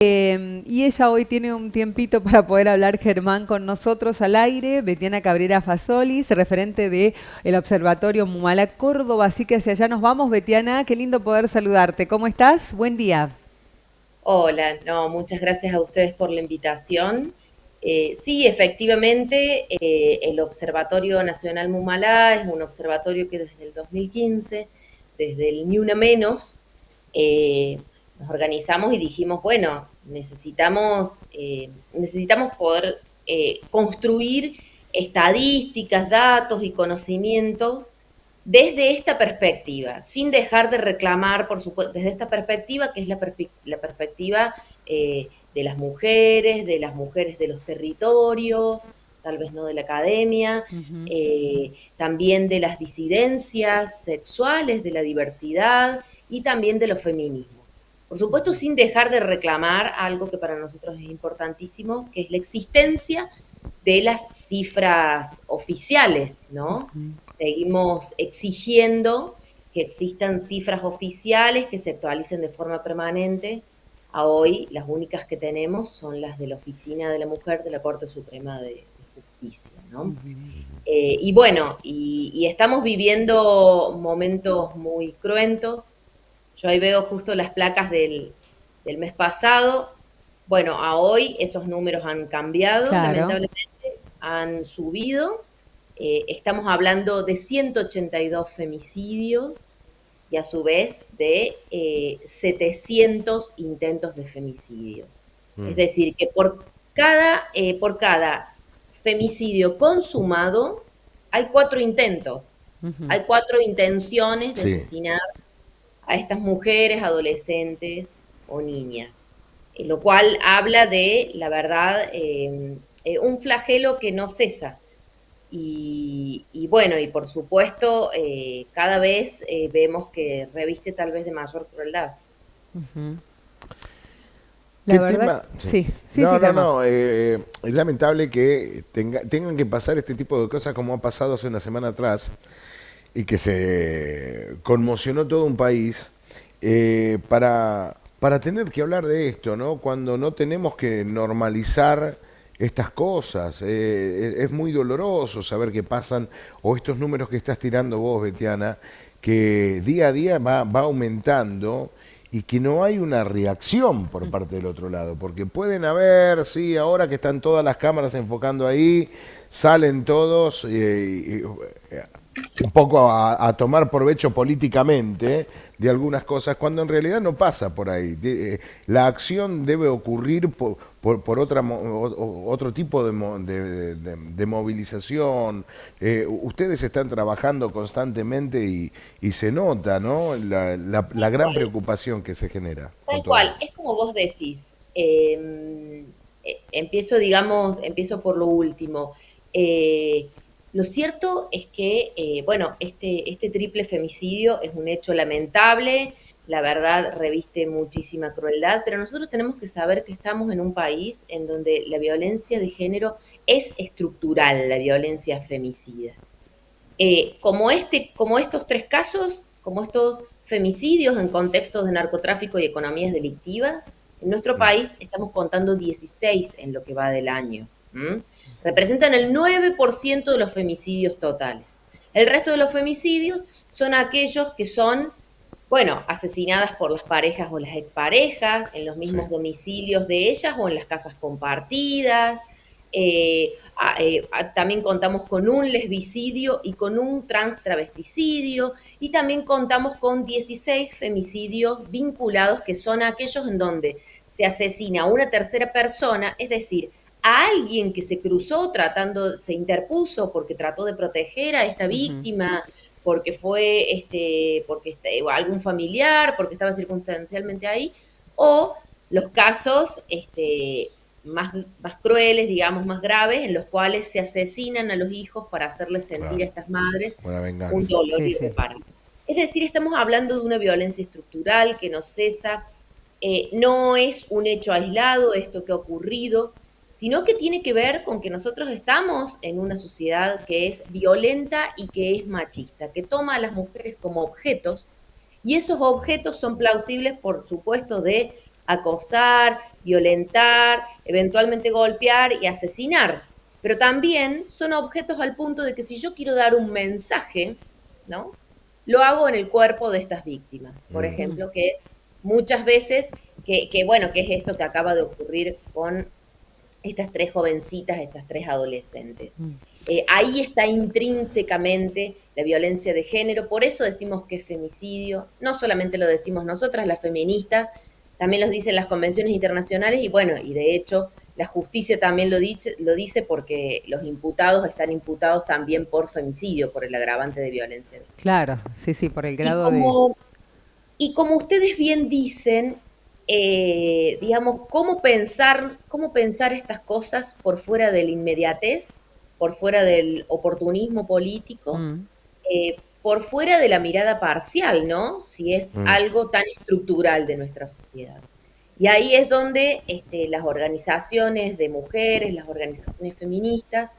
Y ella hoy tiene un tiempito para poder hablar, Germán, con nosotros al aire. Betiana Cabrera Fasolis, referente de el Observatorio Mumalá Córdoba. Así que hacia allá nos vamos, Betiana. Qué lindo poder saludarte. ¿Cómo estás? Buen día. Hola, no, muchas gracias a ustedes por la invitación. Sí, efectivamente, el Observatorio Nacional Mumalá es un observatorio que desde el 2015, desde el Ni Una Menos, nos organizamos y dijimos, bueno, necesitamos poder construir estadísticas, datos y conocimientos desde esta perspectiva, sin dejar de reclamar, por supuesto, desde esta perspectiva, que es la perspectiva de las mujeres de los territorios, tal vez no de la academia, Ujú. también de las disidencias sexuales, de la diversidad y también de los feminismos. Por supuesto, sin dejar de reclamar algo que para nosotros es importantísimo, que es la existencia de las cifras oficiales, ¿no? Seguimos exigiendo que existan cifras oficiales que se actualicen de forma permanente. A hoy las únicas que tenemos son las de la Oficina de la Mujer de la Corte Suprema de Justicia, ¿no? Y bueno, y estamos viviendo momentos muy cruentos. Yo ahí veo justo las placas del mes pasado. Bueno, a hoy esos números han cambiado, Claro. lamentablemente, han subido. Estamos hablando de 182 femicidios y a su vez de 700 intentos de femicidios. Es Mm. decir, que por cada femicidio consumado hay 4 intentos, Ujú. hay 4 intenciones de Sí. asesinar a estas mujeres, adolescentes o niñas. Lo cual habla de, la verdad, un flagelo que no cesa. Y bueno, y por supuesto, cada vez vemos que reviste tal vez de mayor crueldad. La ¿Qué verdad, tema? Sí. sí, sí, sí, No, no, Germán. no. Es lamentable que tengan que pasar este tipo de cosas como ha pasado hace una semana atrás y que se conmocionó todo un país para tener que hablar de esto, ¿no? Cuando no tenemos que normalizar estas cosas. Es muy doloroso saber que pasan, o estos números que estás tirando vos, Betiana, que día a día va aumentando y que no hay una reacción por parte del otro lado, porque pueden haber, sí, ahora que están todas las cámaras enfocando ahí, salen todos un poco tomar provecho políticamente de algunas cosas, cuando en realidad no pasa por ahí. La acción debe ocurrir por otro tipo de movilización. Ustedes están trabajando constantemente y se nota, ¿no? La Tal gran cual, preocupación que se genera con tal todo cual, esto. es como vos decís. Empiezo por lo último. Eh, lo cierto es que, bueno, este triple femicidio es un hecho lamentable, la verdad reviste muchísima crueldad, pero nosotros tenemos que saber que estamos en un país en donde la violencia de género es estructural, la violencia femicida. Como estos 3 casos, como estos femicidios en contextos de narcotráfico y economías delictivas, en nuestro Mm. país estamos contando 16 en lo que va del año. ¿M? Representan el 9% de los femicidios totales. El resto de los femicidios son aquellos que son, bueno, asesinadas por las parejas o las exparejas, en los Sí. mismos domicilios de ellas o en las casas compartidas. También contamos con un lesbicidio y con un trans travesticidio, y también contamos con 16 femicidios vinculados, que son aquellos en donde se asesina a una tercera persona, es decir, a alguien que se cruzó se interpuso porque trató de proteger a esta víctima, porque fue algún familiar, porque estaba circunstancialmente ahí, o los casos más crueles, digamos, más graves, en los cuales se asesinan a los hijos para hacerles sentir a Claro. estas madres Una un venganza. dolor Sí, sí. irreparable. Es decir, estamos hablando de una violencia estructural que no cesa, no es un hecho aislado esto que ha ocurrido, sino que tiene que ver con que nosotros estamos en una sociedad que es violenta y que es machista, que toma a las mujeres como objetos, y esos objetos son plausibles, por supuesto, de acosar, violentar, eventualmente golpear y asesinar. Pero también son objetos al punto de que si yo quiero dar un mensaje, ¿no? Lo hago en el cuerpo de estas víctimas, por Mm. ejemplo, que es muchas veces bueno, que es esto que acaba de ocurrir con estas tres jovencitas, estas tres adolescentes. Ahí está intrínsecamente la violencia de género, por eso decimos que es femicidio, no solamente lo decimos nosotras, las feministas, también lo dicen las convenciones internacionales y bueno, y de hecho la justicia también lo dice porque los imputados están imputados también por femicidio, por el agravante de violencia de género. Claro, sí, sí, por el Y grado de... como y como ustedes bien dicen, digamos, cómo pensar estas cosas por fuera de la inmediatez, por fuera del oportunismo político, Mm, por fuera de la mirada parcial, ¿no? Si es Mm. algo tan estructural de nuestra sociedad. Y ahí es donde las organizaciones de mujeres, las organizaciones feministas,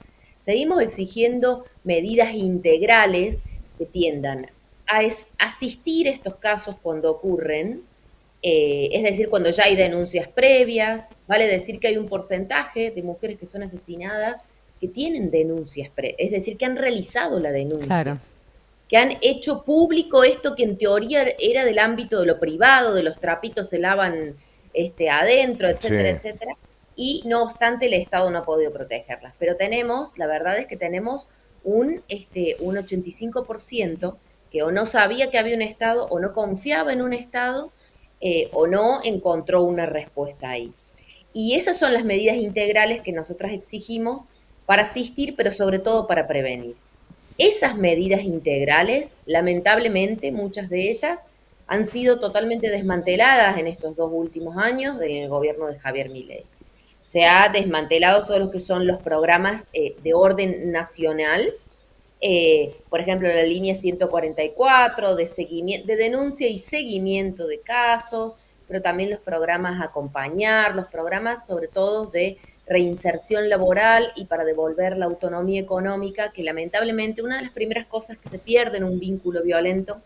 seguimos exigiendo medidas integrales que tiendan a asistir estos casos cuando ocurren, es decir, cuando ya hay denuncias previas, vale decir que hay un porcentaje de mujeres que son asesinadas que tienen denuncias previas, es decir, que han realizado la claro, denuncia, que han hecho público esto que en teoría era del ámbito de lo privado, de los trapitos se lavan adentro, Sí. etcétera, etcétera, y no obstante el Estado no ha podido protegerlas. Pero la verdad es que tenemos un 85% que o no sabía que había un Estado, o no confiaba en un Estado, o no encontró una respuesta ahí. Y esas son las medidas integrales que nosotras exigimos para asistir, pero sobre todo para prevenir. Esas medidas integrales, lamentablemente, muchas de ellas han sido totalmente desmanteladas en estos 2 últimos años del gobierno de Javier Milei. Se ha desmantelado todo lo que son los programas de orden nacional, por ejemplo, la línea 144 de denuncia y seguimiento de casos, pero también los programas acompañar, los programas sobre todo de reinserción laboral y para devolver la autonomía económica, que lamentablemente una de las primeras cosas que se pierde en un vínculo violento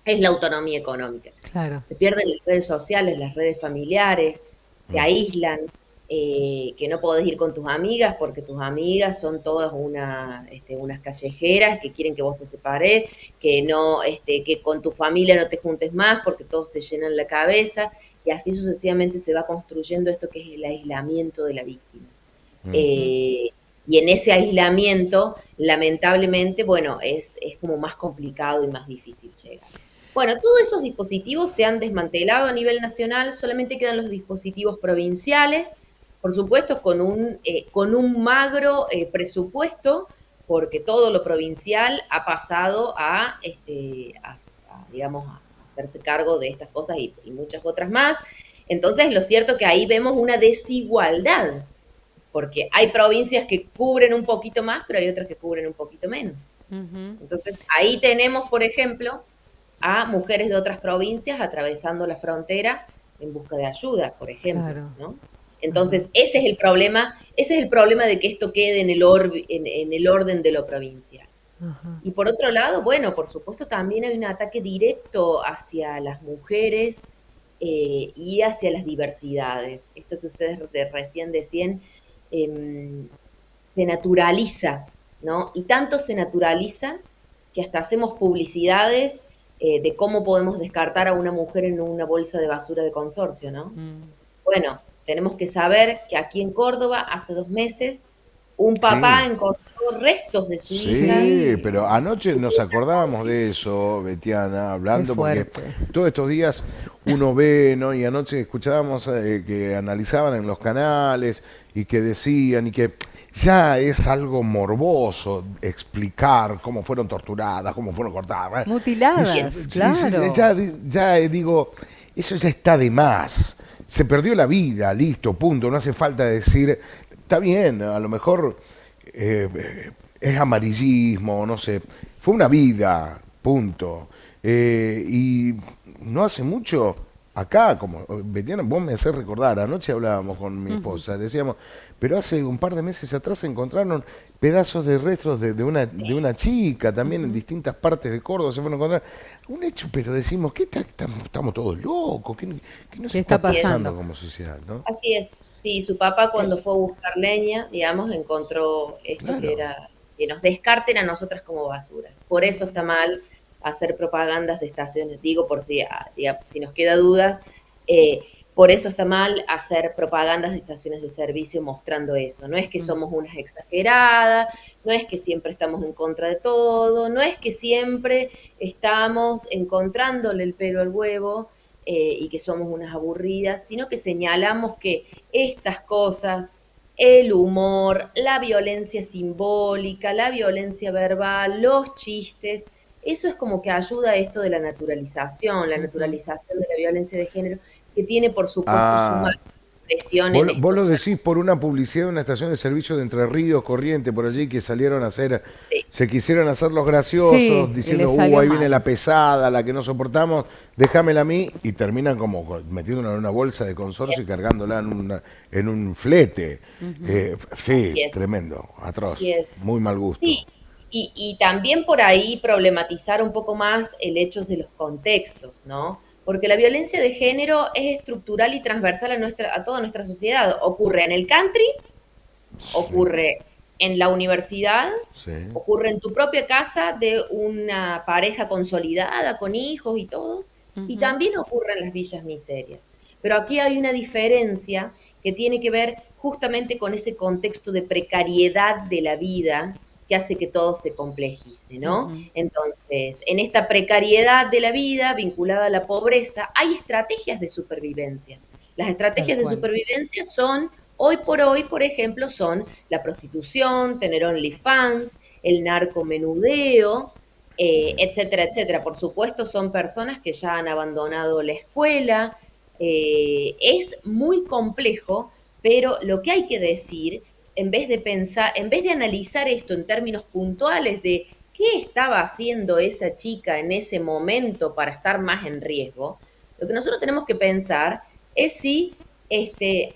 es la autonomía económica. claro. Se pierden las redes sociales, las redes familiares, te Mm. aíslan, que no podés ir con tus amigas porque tus amigas son todas unas callejeras que quieren que vos te separes, que no, que con tu familia no te juntes más porque todos te llenan la cabeza, y así sucesivamente se va construyendo esto que es el aislamiento de la víctima. Mm. Eh, y en ese aislamiento, lamentablemente, bueno, es como más complicado y más difícil llegar. Bueno, todos esos dispositivos se han desmantelado a nivel nacional, solamente quedan los dispositivos provinciales, por supuesto con un magro presupuesto, porque todo lo provincial ha pasado digamos, a hacerse cargo de estas cosas y muchas otras más. Entonces, lo cierto que ahí vemos una desigualdad, porque hay provincias que cubren un poquito más, pero hay otras que cubren un poquito menos. Ujú, Entonces, ahí tenemos, por ejemplo, a mujeres de otras provincias atravesando la frontera en busca de ayuda, por ejemplo, claro. ¿no? Ajá, Entonces, ese es el problema de que esto quede en el orden de lo provincial. ajá. Y por otro lado, bueno, por supuesto también hay un ataque directo hacia las mujeres y hacia las diversidades. Esto que ustedes recién decían, eh, se naturaliza, ¿no? Y tanto se naturaliza que hasta hacemos publicidades de cómo podemos descartar a una mujer en una bolsa de basura de consorcio, ¿no? Mm, Bueno, tenemos que saber que aquí en Córdoba, hace 2 meses, un papá Sí. encontró restos de su hija. Sí, sí, pero anoche nos acordábamos de eso, Betiana, qué hablando, porque fuerte. todos estos días uno ve, ¿no? Y anoche escuchábamos que analizaban en los canales y que decían y que ya es algo morboso explicar cómo fueron torturadas, cómo fueron cortadas. Mutiladas, Sí, sí, claro. ya digo, eso ya está de más. Se perdió la vida, listo, punto. No hace falta decir, está bien, a lo mejor es amarillismo, no sé. Fue una vida, punto. Y no hace mucho acá, como Betiana, vos me hacés recordar, anoche hablábamos con mi Ujú. esposa, decíamos, pero hace un par de meses atrás se encontraron pedazos de restos de una chica, también en Ujú. distintas partes de Córdoba se fueron a encontrar. Un hecho, pero decimos, estamos todos locos? ¿Qué nos ¿Qué está está Así es. pasando pasando? como sociedad, no? Así es. Sí, su papá Eh, cuando fue a buscar leña, digamos, encontró esto que Claro. era que nos descarten a nosotras como basura. Por eso está mal hacer propagandas de estaciones. Digo, por si, si nos queda dudas, eh, por eso está mal hacer propagandas de estaciones de servicio mostrando eso. No es que mm. somos unas exageradas, no es que siempre estamos en contra de todo, no es que siempre estamos encontrándole el pelo al huevo, y que somos unas aburridas, sino que señalamos que estas cosas, el humor, la violencia simbólica, la violencia verbal, los chistes, eso es como que ayuda a esto de la Ujú. naturalización de la violencia de género, que tiene por supuesto su Ah, máxima expresión vos, en vos estos lo decís términos. por una publicidad de una estación de servicio de Entre Ríos, Corriente, por allí, que salieron a hacer, Sí, se quisieron hacer los graciosos, Sí, y le diciendo, salió ahí viene mal. la pesada, la que no soportamos, déjamela a mí, y terminan como metiéndola en una bolsa de consorcio y cargándola en un flete. Ujú. Sí, así es, tremendo, así atroz, es. muy mal gusto. Sí, y también por ahí problematizar un poco más el hecho de los contextos, ¿no? Porque la violencia de género es estructural y transversal a toda nuestra sociedad. Ocurre en el country, Sí, ocurre en la universidad, sí. ocurre en tu propia casa de una pareja consolidada con hijos y todo, y Ujú. también ocurre en las villas miserias. Pero aquí hay una diferencia que tiene que ver justamente con ese contexto de precariedad de la vida que hace que todo se complejice, ¿no? Ujú. Entonces, en esta precariedad de la vida vinculada a la pobreza, hay estrategias de supervivencia. Las Tal estrategias de cual. supervivencia son hoy por hoy, por ejemplo, son la prostitución, tener OnlyFans, el narcomenudeo, etcétera, etcétera. Por supuesto, son personas que ya han abandonado la escuela. Es muy complejo, pero lo que hay que decir, en vez de pensar, en vez de analizar esto en términos puntuales de qué estaba haciendo esa chica en ese momento para estar más en riesgo, lo que nosotros tenemos que pensar es si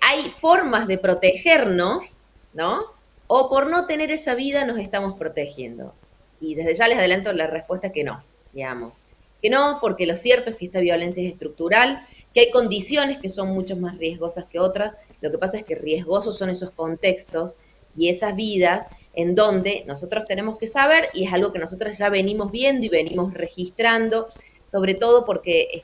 hay formas de protegernos, ¿no? O por no tener esa vida nos estamos protegiendo. Y desde ya les adelanto la respuesta que no, digamos. Que no, porque lo cierto es que esta violencia es estructural, que hay condiciones que son mucho más riesgosas que otras. Lo que pasa es que riesgosos son esos contextos y esas vidas en donde nosotros tenemos que saber, y es algo que nosotros ya venimos viendo y venimos registrando, sobre todo porque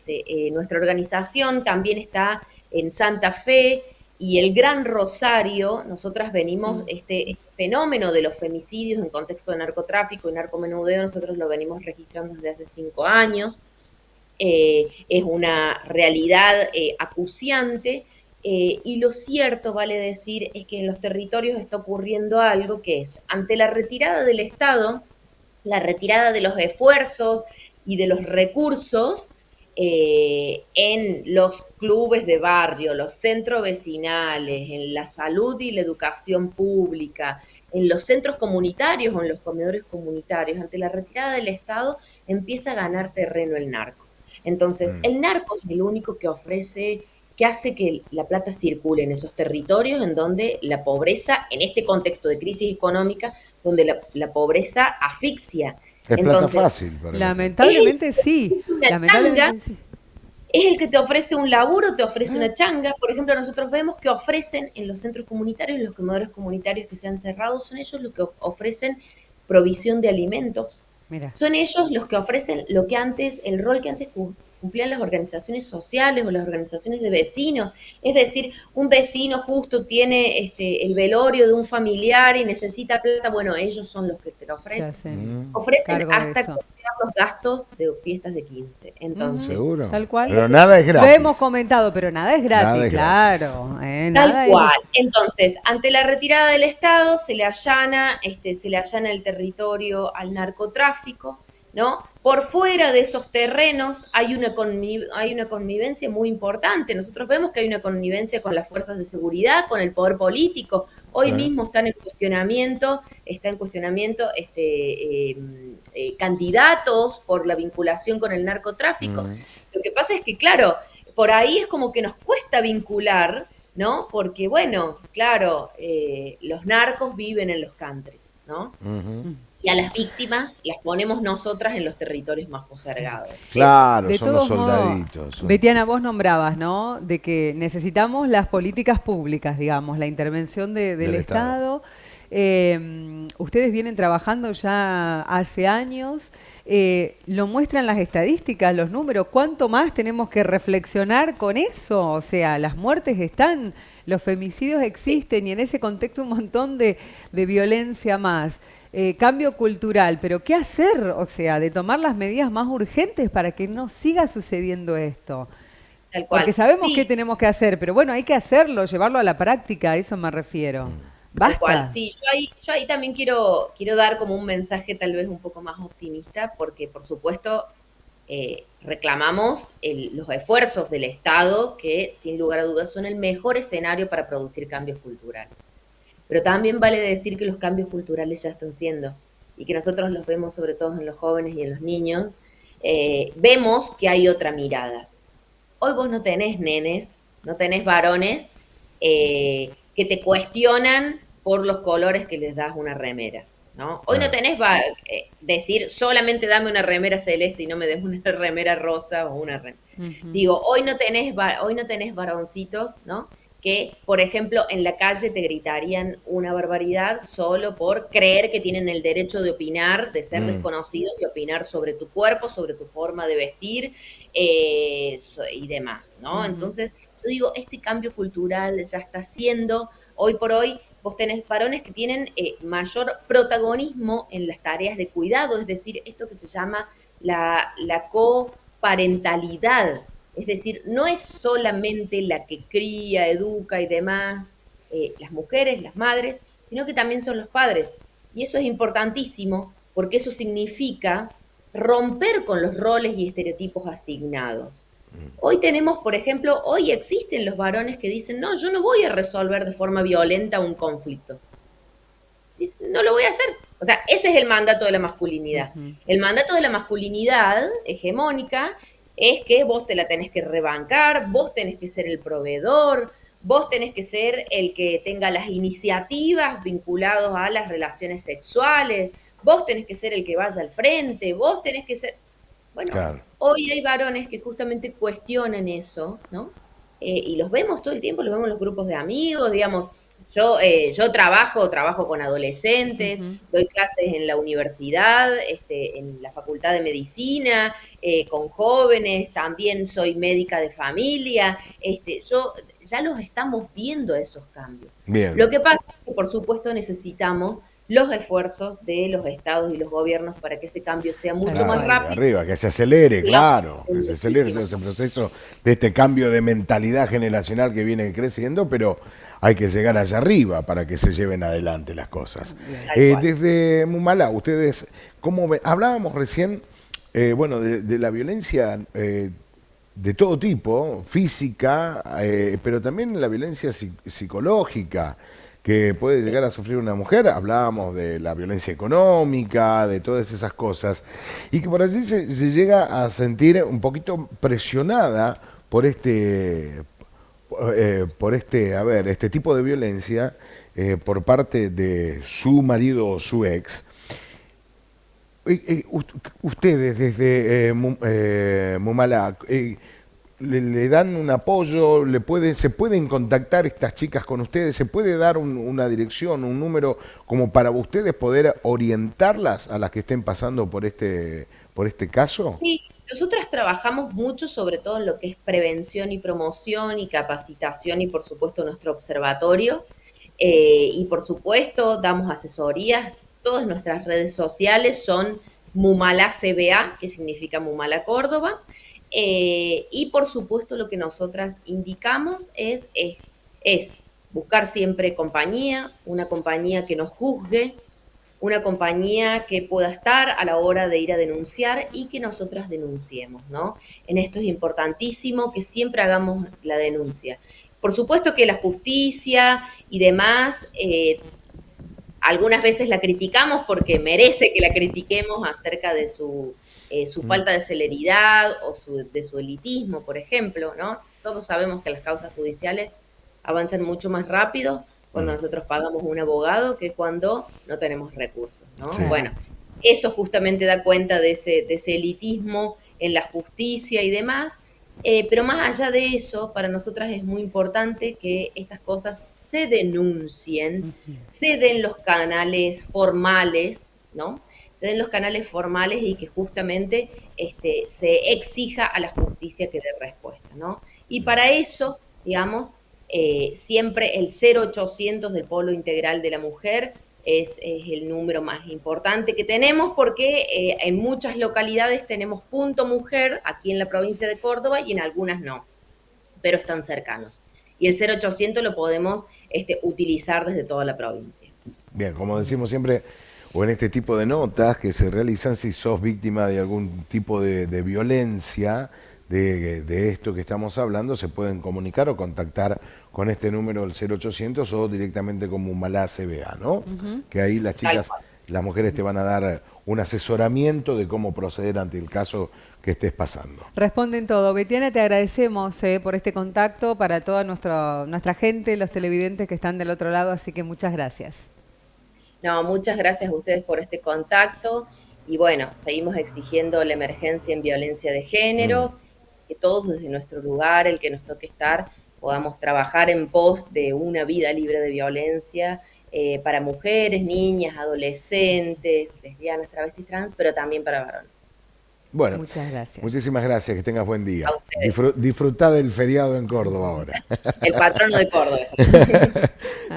nuestra organización también está en Santa Fe y el Gran Rosario. Nosotras venimos, Mm. este fenómeno de los femicidios en contexto de narcotráfico y narcomenudeo, nosotros lo venimos registrando desde hace 5 años. Es una realidad acuciante, y lo cierto, vale decir, es que en los territorios está ocurriendo algo que es, ante la retirada del Estado, la retirada de los esfuerzos y de los recursos en los clubes de barrio, los centros vecinales, en la salud y la educación pública, en los centros comunitarios o en los comedores comunitarios, ante la retirada del Estado empieza a ganar terreno el narco. Entonces, Mm. el narco es el único que ofrece, que hace que la plata circule en esos territorios en donde la pobreza, en este contexto de crisis económica, donde la pobreza asfixia. Es plata Entonces, fácil para la gente. es el Lamentablemente sí. que una changa, Lamentablemente sí. es el que te ofrece un laburo, te ofrece ¿Eh? una changa. Por ejemplo, nosotros vemos que ofrecen en los centros comunitarios, en los comedores comunitarios que se han cerrado, son ellos los que ofrecen provisión de alimentos. Mira. Son ellos los que ofrecen lo que antes, el rol que antes cumplían las organizaciones sociales o las organizaciones de vecinos. Es decir, un vecino justo tiene el velorio de un familiar y necesita plata, bueno, ellos son los que te lo Se ofrecen. hacen Mm. Ofrecen cargo de hasta eso. costear los gastos de fiestas de 15. Ujú. Entonces, ¿Seguro? Tal cual. Pero nada es Lo hemos gratis. comentado, pero nada es Nada gratis, es gratis. claro. tal Nada es. cual. Entonces, ante la retirada del Estado, se le allana el territorio al narcotráfico, ¿no? Por fuera de esos terrenos hay una convivencia muy importante. Nosotros vemos que hay una connivencia con las fuerzas de seguridad, con el poder político. Hoy Sí. mismo está en cuestionamiento candidatos por la vinculación con el narcotráfico. Mm. Lo que pasa es que, claro, por ahí es como que nos cuesta vincular, ¿no? Porque, bueno, claro, los narcos viven en los countries, ¿no? Ujú. Y a las víctimas las ponemos nosotras en los territorios más postergados. Eso. Claro, De son los todos modos, soldaditos. Betiana, vos nombrabas, ¿no? De que necesitamos las políticas públicas, digamos, la intervención del Del Estado. Estado. Ustedes vienen trabajando ya hace años, lo muestran las estadísticas, los números, ¿cuánto más tenemos que reflexionar con eso? O sea, las muertes están, los femicidios existen y en ese contexto un montón de violencia más. Cambio cultural, pero ¿qué hacer? O sea, de tomar las medidas más urgentes para que no siga sucediendo esto. Tal cual. Porque sabemos qué Sí, tenemos que hacer, pero bueno, hay que hacerlo, llevarlo a la práctica, a eso me refiero. tal cual. ¿Basta? Sí, yo ahí también quiero dar como un mensaje tal vez un poco más optimista, porque por supuesto reclamamos los esfuerzos del Estado, que sin lugar a dudas son el mejor escenario para producir cambios culturales. Pero también vale decir que los cambios culturales ya están siendo y que nosotros los vemos sobre todo en los jóvenes y en los niños. Vemos que hay otra mirada. Hoy vos no tenés nenes, no tenés varones que te cuestionan por los colores que les das una remera, ¿no? Hoy no Claro. tenés decir solamente dame una remera celeste y no me des una remera rosa o una remera. Ujú. Digo, hoy no tenés varoncitos, ¿no? Que, por ejemplo, en la calle te gritarían una barbaridad solo por creer que tienen el derecho de opinar, de ser Mm, desconocidos, de opinar sobre tu cuerpo, sobre tu forma de vestir y demás, ¿no? Ujú. Entonces, yo digo, este cambio cultural ya está siendo, hoy por hoy, vos tenés varones que tienen mayor protagonismo en las tareas de cuidado, es decir, esto que se llama la coparentalidad, es decir, no es solamente la que cría, educa y demás, las mujeres, las madres, sino que también son los padres. Y eso es importantísimo porque eso significa romper con los roles y estereotipos asignados. Hoy tenemos, por ejemplo, hoy existen los varones que dicen, no, yo no voy a resolver de forma violenta un conflicto. No lo voy a hacer. O sea, ese es el mandato de la masculinidad. Ujú. El mandato de la masculinidad hegemónica es que vos te la tenés que rebancar, vos tenés que ser el proveedor, vos tenés que ser el que tenga las iniciativas vinculadas a las relaciones sexuales, vos tenés que ser el que vaya al frente, vos tenés que ser... Bueno, claro. hoy hay varones que justamente cuestionan eso, ¿no? Y los vemos todo el tiempo, los vemos en los grupos de amigos, digamos, yo trabajo con adolescentes, Ujú. doy clases en la universidad, en la Facultad de Medicina, con jóvenes, también soy médica de familia, yo ya los estamos viendo esos cambios. Bien. Lo que pasa es que, por supuesto, necesitamos los esfuerzos de los estados y los gobiernos para que ese cambio sea mucho Tal más Claro, cual. de rápido arriba, que se acelere, y digamos, claro, que en se acelere todo legítima. ese proceso de este cambio de mentalidad generacional que viene creciendo, pero hay que llegar allá arriba para que se lleven adelante las cosas. Bien. Tal cual. Desde Mumala, ustedes, hablábamos recién, bueno, de la violencia de todo tipo, física, pero también la violencia psicológica que puede Sí. llegar a sufrir una mujer. Hablábamos de la violencia económica, de todas esas cosas, y que por allí se llega a sentir un poquito presionada a ver, este tipo de violencia por parte de su marido o su ex. Ustedes desde Mumala, le dan un apoyo, se pueden contactar estas chicas con ustedes, se puede dar una dirección, un número como para ustedes poder orientarlas a las que estén pasando por este caso. Sí, nosotras trabajamos mucho sobre todo en lo que es prevención y promoción y capacitación y por supuesto nuestro observatorio. Y por supuesto damos asesorías. Todas nuestras redes sociales son Mumala CBA, que significa Mumala Córdoba. Y por supuesto lo que nosotras indicamos es buscar siempre compañía, una compañía que nos juzgue, una compañía que pueda estar a la hora de ir a denunciar y que nosotras denunciemos, ¿no? En esto es importantísimo que siempre hagamos la denuncia. Por supuesto que la justicia y demás, algunas veces la criticamos porque merece que la critiquemos acerca de su Mm. falta de celeridad o de su elitismo, por ejemplo, ¿no? Todos sabemos que las causas judiciales avanzan mucho más rápido cuando nosotros pagamos un abogado que cuando no tenemos recursos, ¿no? Sí. Bueno, eso justamente da cuenta de ese elitismo en la justicia y demás. Pero más allá de eso, para nosotras es muy importante que estas cosas se denuncien, se den los canales formales, ¿no? Se den los canales formales y que justamente se exija a la justicia que dé respuesta, ¿no? Y para eso, digamos, siempre el 0800 del Polo Integral de la Mujer es el número más importante que tenemos porque en muchas localidades tenemos punto mujer, aquí en la provincia de Córdoba y en algunas no, pero están cercanos. Y el 0800 lo podemos utilizar desde toda la provincia. Bien, como decimos siempre, o en este tipo de notas que se realizan si sos víctima de algún tipo de violencia, de esto que estamos hablando, se pueden comunicar o contactar con este número del 0800 o directamente con Mumalá CBA, ¿no? Que ahí las chicas, las mujeres te van a dar un asesoramiento de cómo proceder ante el caso que estés pasando. Responden todo. Betiana, te agradecemos por este contacto para toda nuestra gente, los televidentes que están del otro lado, así que muchas gracias. No, muchas gracias a ustedes por este contacto y bueno, seguimos exigiendo la emergencia en violencia de género, que todos desde nuestro lugar, el que nos toque estar, podamos trabajar en pos de una vida libre de violencia para mujeres, niñas, adolescentes, lesbianas, travestis, trans, pero también para varones. Bueno, muchas gracias. Muchísimas gracias, que tengas buen día. A ustedes. Disfrutá del feriado en Córdoba ahora. El patrono de Córdoba.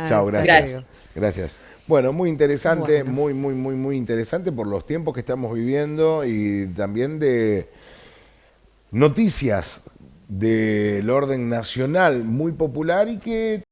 Chao, gracias. Gracias. Bueno, muy interesante, Bueno. muy interesante por los tiempos que estamos viviendo y también de noticias del orden nacional muy popular y que